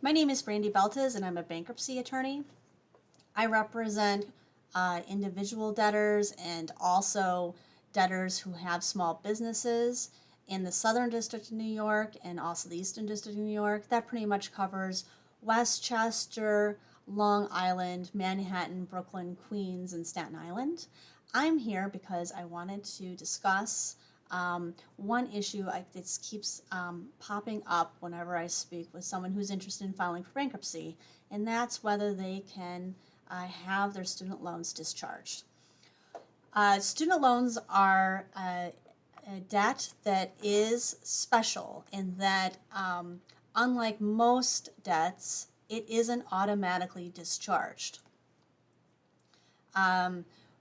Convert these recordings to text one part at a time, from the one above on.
My name is Brandy Beltes and I'm a bankruptcy attorney. I represent individual debtors and also debtors who have small businesses in the Southern District of New York and also the Eastern District of New York. That pretty much covers Westchester, Long Island, Manhattan, Brooklyn, Queens, and Staten Island. I'm here because I wanted to discuss one issue that keeps popping up whenever I speak with someone who's interested in filing for bankruptcy, and that's whether they can have their student loans discharged. Student loans are a debt that is special in that, unlike most debts, it isn't automatically discharged.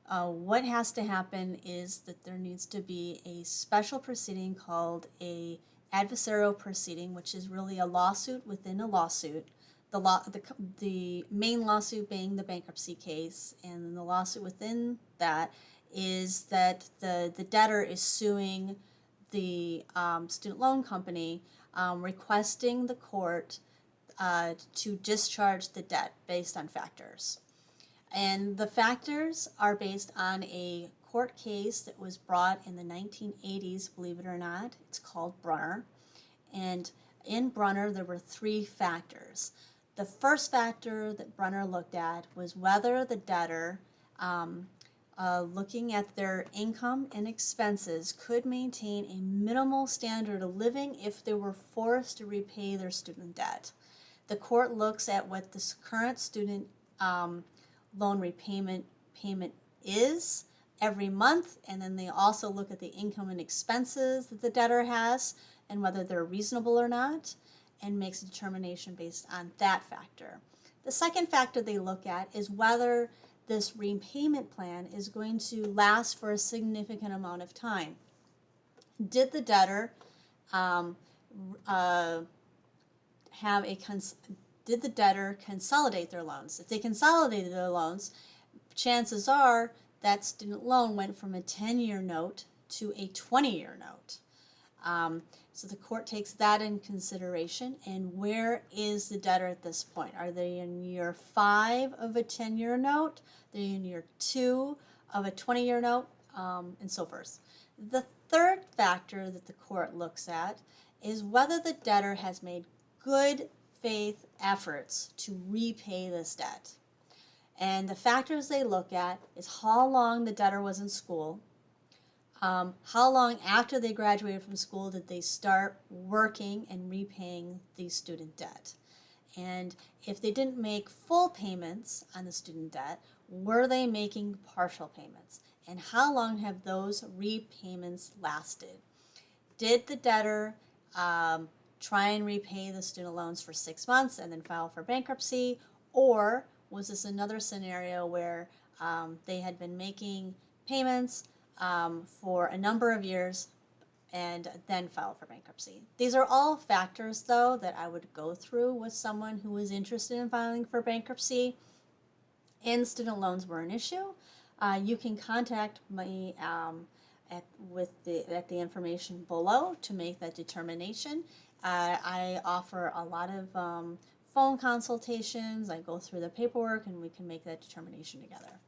What has to happen is that there needs to be a special proceeding called a adversarial proceeding, which is really a lawsuit within a lawsuit. The main lawsuit being the bankruptcy case, and the lawsuit within that is that the debtor is suing the student loan company, requesting the court to discharge the debt based on factors. And the factors are based on a court case that was brought in the 1980s, believe it or not. It's called Brunner. And in Brunner, there were three factors. The first factor that Brunner looked at was whether the debtor, looking at their income and expenses, could maintain a minimal standard of living if they were forced to repay their student debt. The court looks at what the current student loan repayment payment is every month, and then they also look at the income and expenses that the debtor has and whether they're reasonable or not, and makes a determination based on that factor. The second factor they look at is whether this repayment plan is going to last for a significant amount of time. Did the debtor did the debtor consolidate their loans? If they consolidated their loans, chances are that student loan went from a 10-year note to a 20-year note. So the court takes that in consideration. And where is the debtor at this point? Are they in year 5 of a 10-year note? They're in year 2 of a 20-year note, and so forth. The third factor that the court looks at is whether the debtor has made good faith efforts to repay this debt. And the factors they look at is how long the debtor was in school, how long after they graduated from school did they start working and repaying the student debt. And if they didn't make full payments on the student debt, were they making partial payments? And how long have those repayments lasted? Did the debtor try and repay the student loans for 6 months and then file for bankruptcy? Or was this another scenario where they had been making payments for a number of years and then file for bankruptcy? These are all factors, though, that I would go through with someone who is interested in filing for bankruptcy and student loans were an issue. You can contact me at the information below to make that determination. I offer a lot of phone consultations. I go through the paperwork and we can make that determination together.